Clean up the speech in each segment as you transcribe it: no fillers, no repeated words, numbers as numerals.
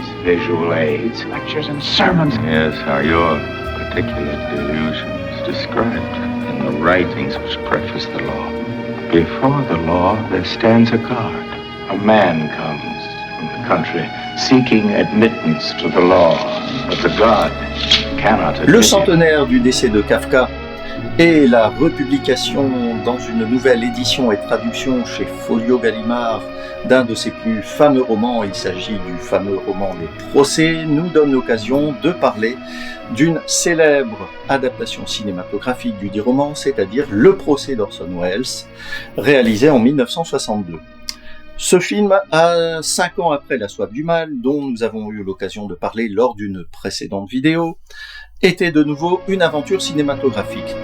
these visual aids, lectures and sermons. Yes, are your particular delusions described in the writings which preface the law? Before the law, there stands a guard. A man comes from the country seeking admittance to the law, but the guard cannot admit. Le centenaire du décès de Kafka et la republication dans une nouvelle édition et traduction chez Folio Gallimard d'un de ses plus fameux romans, il s'agit du fameux roman Les Procès, nous donne l'occasion de parler d'une célèbre adaptation cinématographique du dit roman, c'est-à-dire Le Procès d'Orson Welles, réalisé en 1962. Ce film, 5 ans après La Soif du Mal, dont nous avons eu l'occasion de parler lors d'une précédente vidéo, était de nouveau une aventure cinématographique.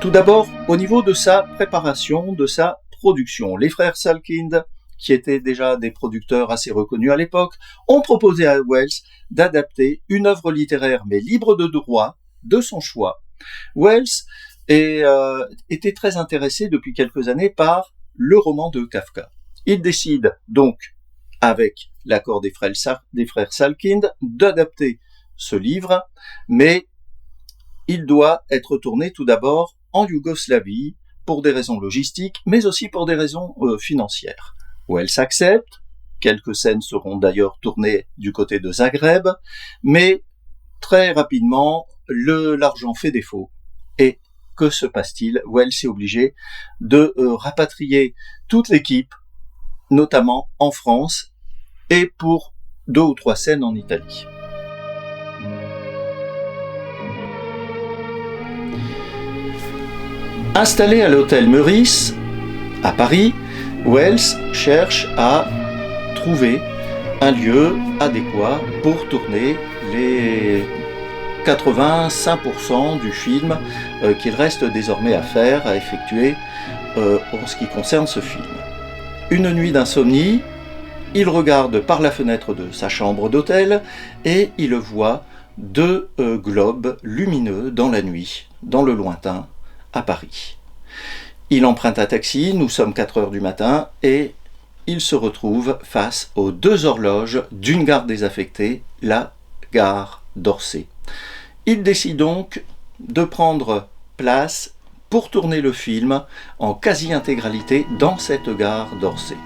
Tout d'abord, au niveau de sa préparation, de sa production, les frères Salkind, qui étaient déjà des producteurs assez reconnus à l'époque, ont proposé à Welles d'adapter une œuvre littéraire mais libre de droit, de son choix. Welles était très intéressé depuis quelques années par le roman de Kafka. Il décide donc, avec l'accord des frères Salkind, d'adapter ce livre, mais il doit être tourné tout d'abord en Yougoslavie pour des raisons logistiques, mais aussi pour des raisons financières. Welles accepte, quelques scènes seront d'ailleurs tournées du côté de Zagreb, mais très rapidement, l'argent fait défaut. Et que se passe-t-il? Welles est obligé de rapatrier toute l'équipe, notamment en France, et pour 2 ou 3 scènes en Italie. Installé à l'hôtel Meurice, à Paris, Welles cherche à trouver un lieu adéquat pour tourner les 85% du film qu'il reste désormais à faire, à effectuer en ce qui concerne ce film. Une nuit d'insomnie, il regarde par la fenêtre de sa chambre d'hôtel et il voit 2 globes lumineux dans la nuit, dans le lointain, à Paris. Il emprunte un taxi, nous sommes 4 heures du matin, et il se retrouve face aux 2 horloges d'une gare désaffectée, la gare d'Orsay. Il décide donc de prendre place pour tourner le film en quasi-intégralité dans cette gare d'Orsay.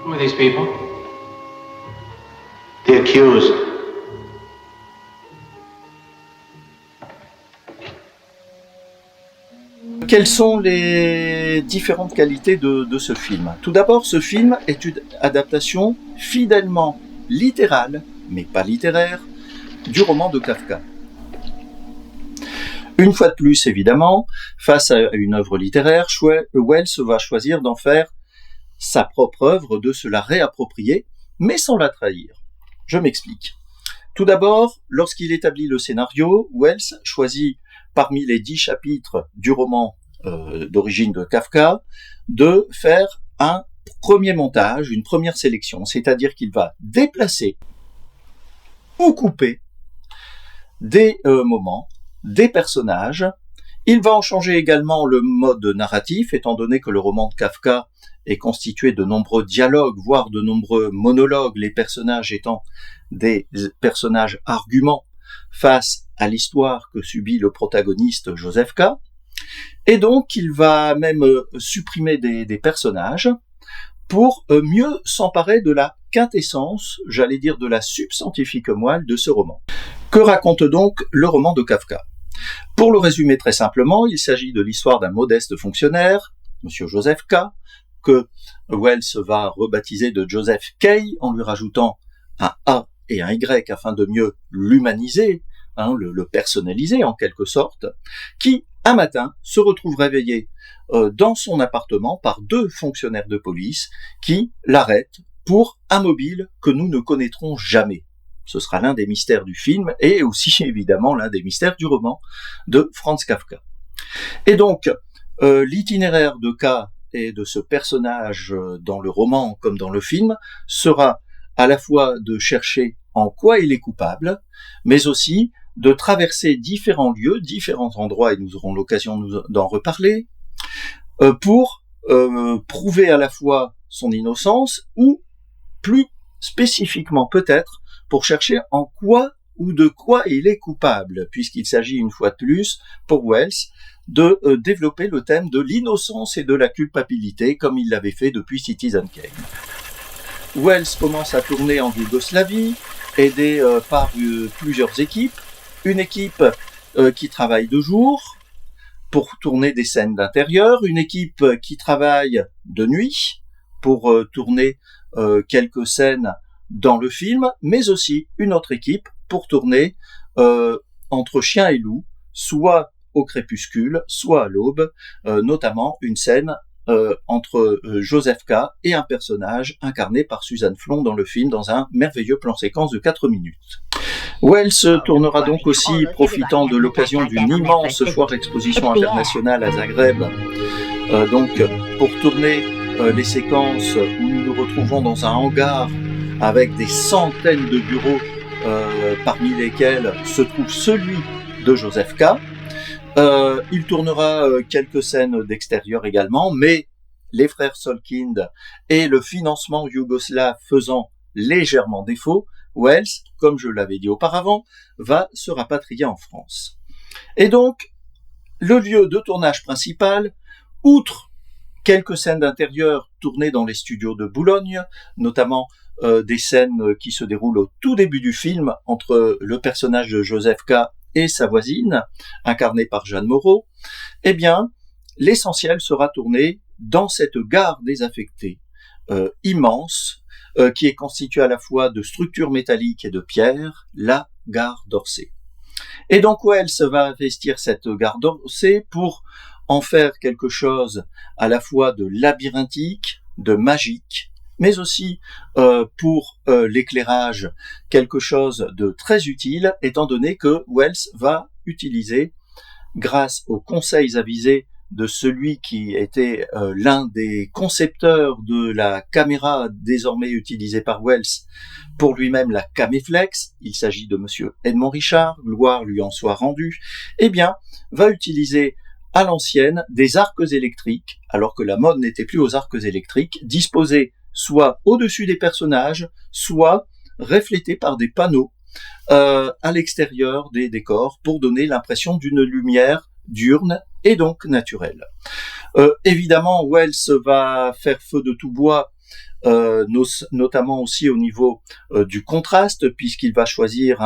Who are these people? The accused. Quelles sont les différentes qualités de ce film? Tout d'abord, ce film est une adaptation fidèlement littérale, mais pas littéraire, du roman de Kafka. Une fois de plus, évidemment, face à une œuvre littéraire, Welles va choisir d'en faire sa propre œuvre, de se la réapproprier, mais sans la trahir. Je m'explique. Tout d'abord, lorsqu'il établit le scénario, Welles choisit parmi les 10 chapitres du roman d'origine de Kafka, de faire un premier montage, une première sélection, c'est-à-dire qu'il va déplacer ou couper des moments, des personnages. Il va en changer également le mode narratif, étant donné que le roman de Kafka est constitué de nombreux dialogues, voire de nombreux monologues, les personnages étant des personnages arguments face à l'histoire que subit le protagoniste Joseph K. Et donc, il va même supprimer des personnages pour mieux s'emparer de la quintessence, j'allais dire de la substantifique moelle de ce roman. Que raconte donc le roman de Kafka? Pour le résumer très simplement, il s'agit de l'histoire d'un modeste fonctionnaire, Monsieur Joseph K., que Welles va rebaptiser de Joseph Kay en lui rajoutant un A et un Y afin de mieux l'humaniser, le personnaliser en quelque sorte, qui, un matin, se retrouve réveillé dans son appartement par 2 fonctionnaires de police qui l'arrêtent pour un mobile que nous ne connaîtrons jamais. Ce sera l'un des mystères du film et aussi évidemment l'un des mystères du roman de Franz Kafka. Et donc, l'itinéraire de K et de ce personnage dans le roman comme dans le film sera à la fois de chercher en quoi il est coupable, mais aussi de traverser différents lieux, différents endroits, et nous aurons l'occasion d'en reparler, pour prouver à la fois son innocence, ou plus spécifiquement peut-être, pour chercher en quoi ou de quoi il est coupable, puisqu'il s'agit une fois de plus, pour Welles, de développer le thème de l'innocence et de la culpabilité, comme il l'avait fait depuis Citizen Kane. Welles commence à tourner en Yougoslavie, aidé par plusieurs équipes. Une équipe qui travaille de jour pour tourner des scènes d'intérieur, une équipe qui travaille de nuit pour tourner quelques scènes dans le film, mais aussi une autre équipe pour tourner entre chien et loup, soit au crépuscule, soit à l'aube, notamment une scène entre Joseph K. et un personnage incarné par Suzanne Flon dans le film, dans un merveilleux plan séquence de 4 minutes. Wells tournera donc aussi, profitant de l'occasion d'une immense foire exposition internationale à Zagreb, donc pour tourner les séquences où nous nous retrouvons dans un hangar avec des centaines de bureaux, parmi lesquels se trouve celui de Joseph K. Il tournera quelques scènes d'extérieur également, mais les frères Solkind et le financement yougoslave faisant légèrement défaut, Wells, comme je l'avais dit auparavant, va se rapatrier en France. Et donc, le lieu de tournage principal, outre quelques scènes d'intérieur tournées dans les studios de Boulogne, notamment des scènes qui se déroulent au tout début du film entre le personnage de Joseph K. et sa voisine, incarnée par Jeanne Moreau, eh bien, l'essentiel sera tourné dans cette gare désaffectée, immense, qui est constituée à la fois de structures métalliques et de pierres, la gare d'Orsay. Et donc Wells va investir cette gare d'Orsay pour en faire quelque chose à la fois de labyrinthique, de magique, mais aussi pour l'éclairage, quelque chose de très utile, étant donné que Wells va utiliser, grâce aux conseils avisés de celui qui était l'un des concepteurs de la caméra désormais utilisée par Wells, pour lui-même la Caméflex, il s'agit de monsieur Edmond Richard, gloire lui en soit rendue, eh bien, va utiliser à l'ancienne des arcs électriques, alors que la mode n'était plus aux arcs électriques, disposés soit au-dessus des personnages, soit reflétés par des panneaux à l'extérieur des décors pour donner l'impression d'une lumière diurne et donc naturelle. Évidemment, Wells va faire feu de tout bois, notamment aussi au niveau du contraste, puisqu'il va choisir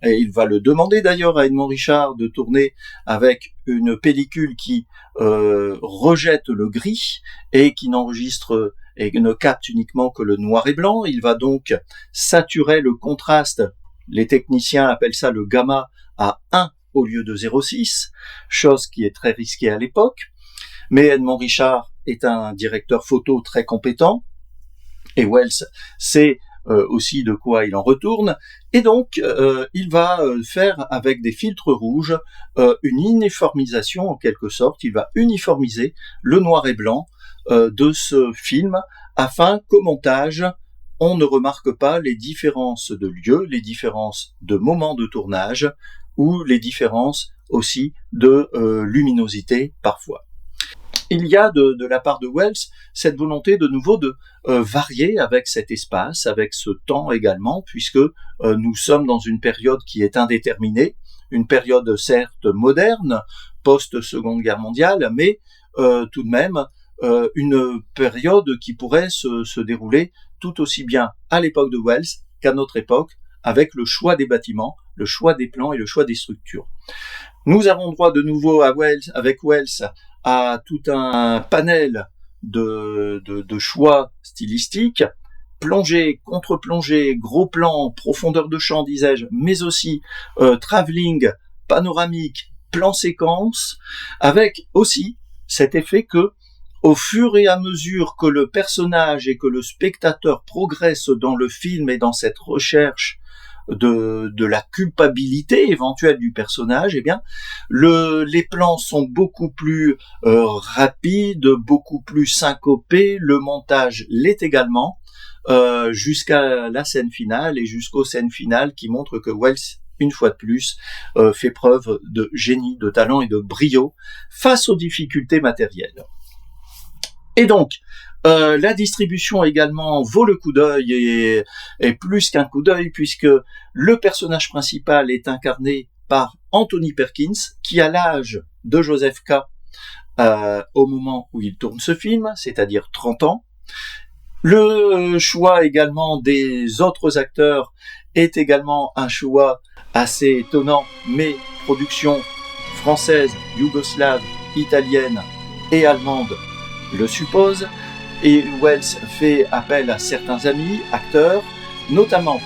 et il va le demander d'ailleurs à Edmond Richard de tourner avec une pellicule qui rejette le gris et qui n'enregistre et ne capte uniquement que le noir et blanc. Il va donc saturer le contraste, les techniciens appellent ça le gamma, à 1 au lieu de 0,6, chose qui est très risquée à l'époque. Mais Edmond Richard est un directeur photo très compétent, et Wells sait aussi de quoi il en retourne, et donc il va faire avec des filtres rouges une uniformisation en quelque sorte. Il va uniformiser le noir et blanc de ce film afin qu'au montage on ne remarque pas les différences de lieux, les différences de moments de tournage ou les différences aussi de luminosité parfois. Il y a de la part de Wells cette volonté de nouveau de varier avec cet espace, avec ce temps également, puisque nous sommes dans une période qui est indéterminée, une période certes moderne, post-Seconde Guerre mondiale, mais tout de même une période qui pourrait se dérouler tout aussi bien à l'époque de Wells qu'à notre époque, avec le choix des bâtiments, le choix des plans et le choix des structures. Nous avons droit de nouveau avec Wells à tout un panel de choix stylistiques, plongée, contre-plongée, gros plan, profondeur de champ, disais-je, mais aussi travelling, panoramique, plan séquence, avec aussi cet effet que, au fur et à mesure que le personnage et que le spectateur progressent dans le film et dans cette recherche de la culpabilité éventuelle du personnage, eh bien, les plans sont beaucoup plus rapides, beaucoup plus syncopés, le montage l'est également, jusqu'à la scène finale et jusqu'aux scènes finales qui montrent que Wells une fois de plus, fait preuve de génie, de talent et de brio face aux difficultés matérielles. Et donc, la distribution également vaut le coup d'œil et plus qu'un coup d'œil, puisque le personnage principal est incarné par Anthony Perkins, qui a l'âge de Joseph K. Au moment où il tourne ce film, c'est-à-dire 30 ans. Le choix également des autres acteurs est également un choix assez étonnant, mais production française, yougoslave, italienne et allemande le suppose, et Welles fait appel à certains amis, acteurs, notamment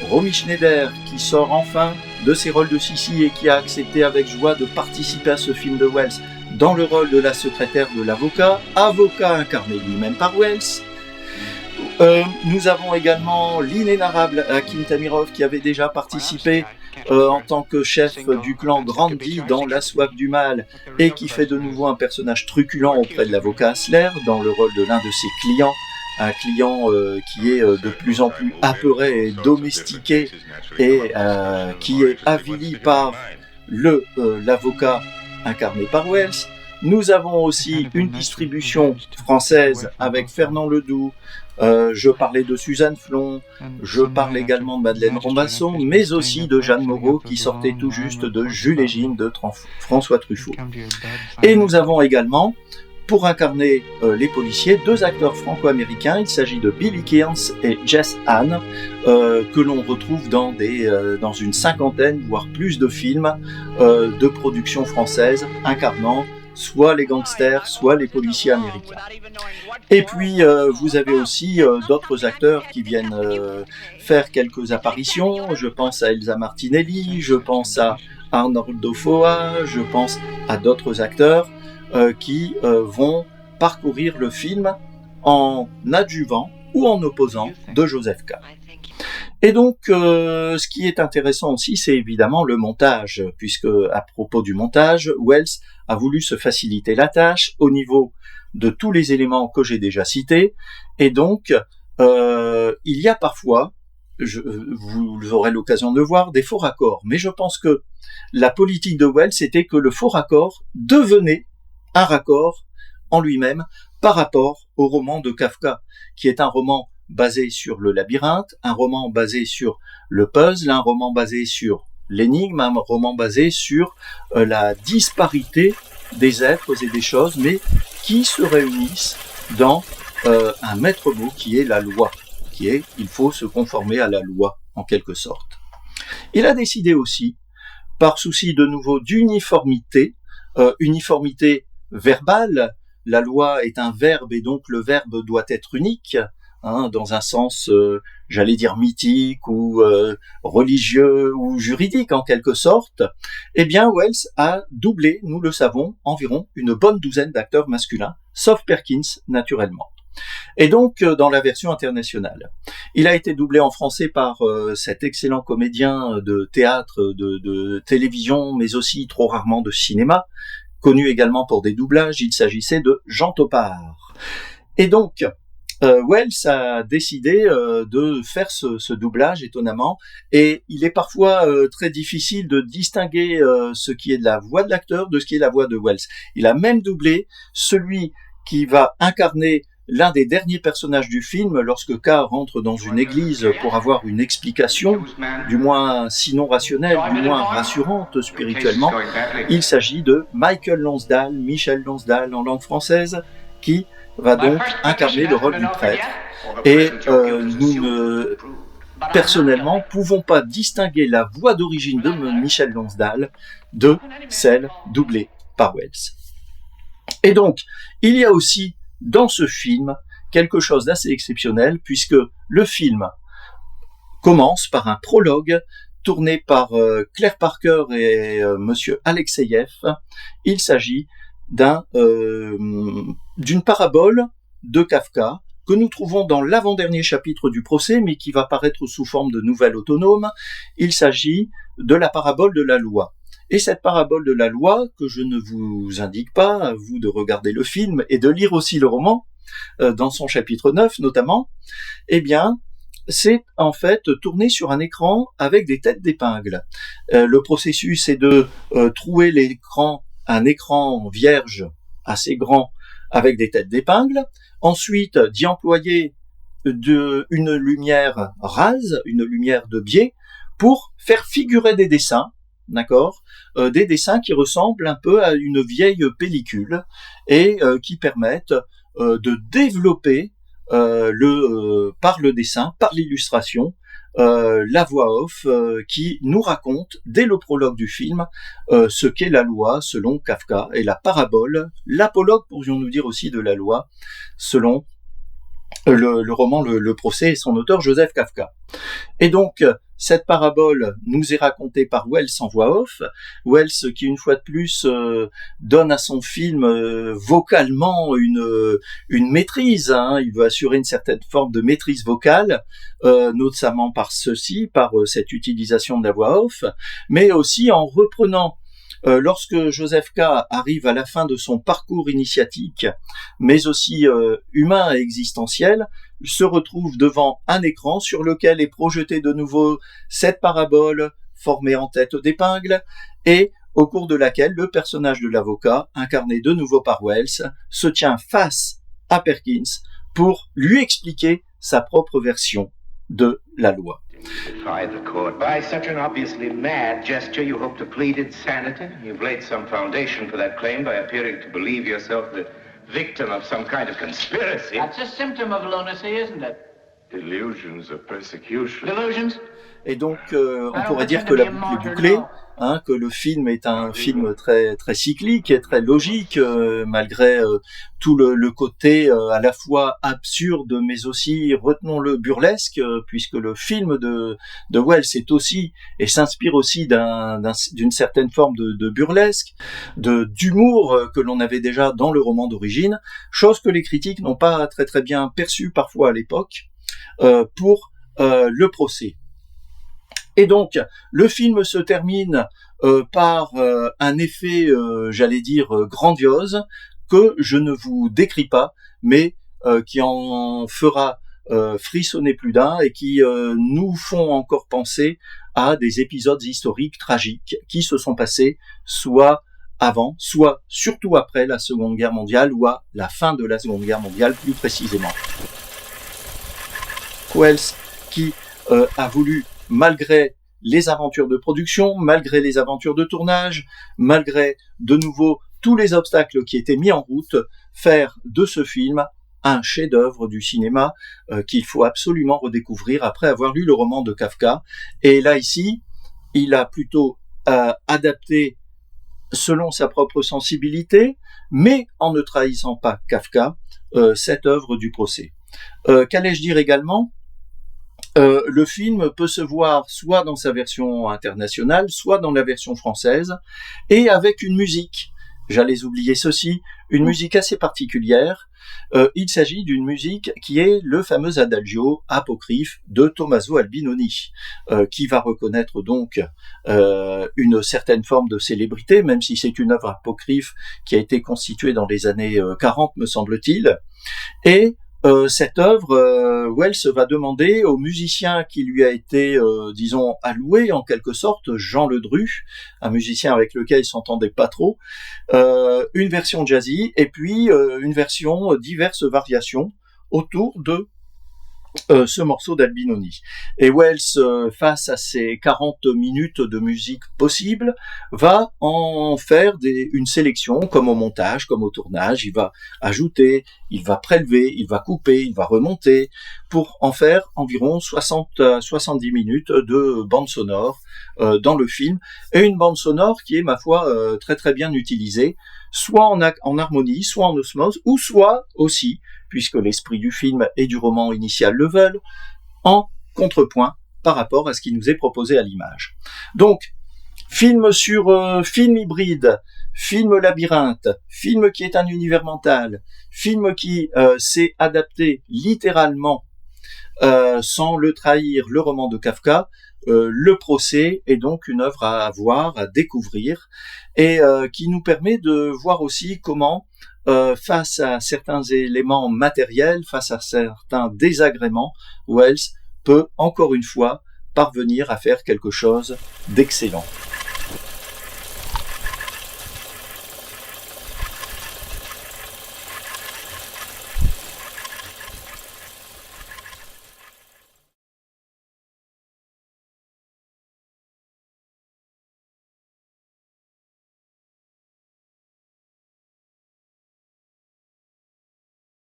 Romy Schneider, qui sort enfin de ses rôles de Sissi et qui a accepté avec joie de participer à ce film de Welles dans le rôle de la secrétaire de l'avocat, avocat incarné lui-même par Welles. Nous avons également l'inénarrable Akim Tamirov qui avait déjà participé en tant que chef du clan Grandi dans La soif du mal et qui fait de nouveau un personnage truculent auprès de l'avocat Hassler dans le rôle de l'un de ses clients, un client qui est de plus en plus apeuré et domestiqué et qui est avili par l'avocat incarné par Welles. Nous avons aussi une distribution française avec Fernand Ledoux, je parlais de Suzanne Flon, je parle également de Madeleine Robinson, mais aussi de Jeanne Moreau qui sortait tout juste de Jules et Jim de François Truffaut. Et nous avons également, pour incarner les policiers, deux acteurs franco-américains. Il s'agit de Billy Kearns et Jess Hahn, que l'on retrouve dans une cinquantaine, voire plus de films de production française, incarnant soit les gangsters, soit les policiers américains. Et puis, vous avez aussi d'autres acteurs qui viennent faire quelques apparitions. Je pense à Elsa Martinelli, je pense à Arnoldo Foa, je pense à d'autres acteurs qui vont parcourir le film en adjuvant ou en opposant de Joseph K. Et donc, ce qui est intéressant aussi, c'est évidemment le montage, puisque à propos du montage, Welles a voulu se faciliter la tâche au niveau de tous les éléments que j'ai déjà cités, et donc il y a parfois, vous aurez l'occasion de voir, des faux raccords, mais je pense que la politique de Welles était que le faux raccord devenait un raccord en lui-même par rapport au roman de Kafka, qui est un roman basé sur le labyrinthe, un roman basé sur le puzzle, un roman basé sur l'énigme, un roman basé sur la disparité des êtres et des choses, mais qui se réunissent dans un maître mot qui est la loi, qui est il faut se conformer à la loi en quelque sorte. Il a décidé aussi, par souci de nouveau d'uniformité, uniformité verbale, la loi est un verbe et donc le verbe doit être unique, dans un sens, j'allais dire mythique ou religieux ou juridique en quelque sorte, eh bien Welles a doublé, nous le savons, environ une bonne douzaine d'acteurs masculins, sauf Perkins naturellement. Et donc dans la version internationale, il a été doublé en français par cet excellent comédien de théâtre, de télévision, mais aussi trop rarement de cinéma, connu également pour des doublages. Il s'agissait de Jean Topard. Et donc Welles a décidé de faire ce doublage étonnamment, et il est parfois très difficile de distinguer ce qui est de la voix de l'acteur de ce qui est la voix de Welles. Il a même doublé celui qui va incarner l'un des derniers personnages du film lorsque K rentre dans une église pour avoir une explication, du moins sinon rationnelle, du moins rassurante spirituellement. Il s'agit de Michel Lonsdale en langue française, qui va donc incarner le rôle du prêtre. Et nous ne, personnellement, pouvons pas distinguer la voix d'origine de Michel Lonsdale de celle doublée par Welles. Et donc, il y a aussi dans ce film quelque chose d'assez exceptionnel, puisque le film commence par un prologue tourné par Claire Parker et monsieur Alexeyev. Il s'agit d'une parabole de Kafka que nous trouvons dans l'avant-dernier chapitre du procès, mais qui va paraître sous forme de nouvelle autonome. Il s'agit de la parabole de la loi. Et cette parabole de la loi, que je ne vous indique pas, à vous de regarder le film et de lire aussi le roman, dans son chapitre 9 notamment, eh bien, c'est en fait tourné sur un écran avec des têtes d'épingle. Le processus est de trouer un écran vierge assez grand avec des têtes d'épingle, ensuite d'y employer une lumière rase, une lumière de biais, pour faire figurer des dessins, d'accord, des dessins qui ressemblent un peu à une vieille pellicule et qui permettent de développer par le dessin, par l'illustration, la voix off qui nous raconte dès le prologue du film ce qu'est la loi selon Kafka et la parabole, l'apologue pourrions-nous dire aussi de la loi selon le roman Le procès et son auteur Joseph Kafka. Et donc cette parabole nous est racontée par Welles en voix off, Welles qui une fois de plus donne à son film vocalement une maîtrise, il veut assurer une certaine forme de maîtrise vocale, notamment par cette utilisation de la voix off, mais aussi en reprenant lorsque Joseph K. arrive à la fin de son parcours initiatique, mais aussi humain et existentiel, se retrouve devant un écran sur lequel est projetée de nouveau cette parabole formée en tête d'épingle et au cours de laquelle le personnage de l'avocat, incarné de nouveau par Welles, se tient face à Perkins pour lui expliquer sa propre version de la loi. Defied the court. By such an obviously mad gesture, you hope to plead insanity? You've laid some foundation for that claim by appearing to believe yourself the victim of some kind of conspiracy. That's a symptom of lunacy, isn't it? Delusions of persecution. Delusions? Et donc, on pourrait dire que la boucle est bouclée, que le film est un film très très cyclique et très logique, malgré tout le côté à la fois absurde, mais aussi, retenons-le, burlesque, puisque le film de Welles est aussi et s'inspire aussi d'une certaine forme de burlesque, d'humour que l'on avait déjà dans le roman d'origine, chose que les critiques n'ont pas très très bien perçue parfois à l'époque pour le procès. Et donc, le film se termine par un effet, j'allais dire, grandiose, que je ne vous décris pas, mais qui en fera frissonner plus d'un et qui nous font encore penser à des épisodes historiques tragiques qui se sont passés soit avant, soit surtout après la Seconde Guerre mondiale ou à la fin de la Seconde Guerre mondiale plus précisément. Welles qui a voulu, malgré les aventures de production, malgré les aventures de tournage, malgré de nouveau tous les obstacles qui étaient mis en route, faire de ce film un chef-d'œuvre du cinéma qu'il faut absolument redécouvrir après avoir lu le roman de Kafka. Et là ici, il a plutôt adapté selon sa propre sensibilité, mais en ne trahissant pas Kafka, cette œuvre du procès. Qu'allais-je dire également ? Le film peut se voir soit dans sa version internationale, soit dans la version française, et avec une musique. J'allais oublier ceci, une musique assez particulière. Il s'agit d'une musique qui est le fameux adagio apocryphe de Tommaso Albinoni, qui va reconnaître donc une certaine forme de célébrité, même si c'est une œuvre apocryphe qui a été constituée dans les années 40, me semble-t-il. Et cette œuvre, Welles va demander au musicien qui lui a été, disons, alloué en quelque sorte, Jean Ledru, un musicien avec lequel il s'entendait pas trop, une version jazzy et puis une version diverses variations autour de ce morceau d'Albinoni. Et Welles, face à ces 40 minutes de musique possible, va en faire une sélection, comme au montage, comme au tournage. Il va ajouter, il va prélever, il va couper, il va remonter, pour en faire environ 60 à 70 minutes de bande sonore dans le film, et une bande sonore qui est, ma foi, très très bien utilisée, soit en harmonie, soit en osmose, ou soit aussi, puisque l'esprit du film et du roman initial le veulent, en contrepoint par rapport à ce qui nous est proposé à l'image. Donc, film sur film hybride, film labyrinthe, film qui est un univers mental, film qui s'est adapté littéralement, sans le trahir, le roman de Kafka. Le procès est donc une œuvre à voir, à découvrir, et qui nous permet de voir aussi comment, face à certains éléments matériels, face à certains désagréments, Welles peut, encore une fois, parvenir à faire quelque chose d'excellent.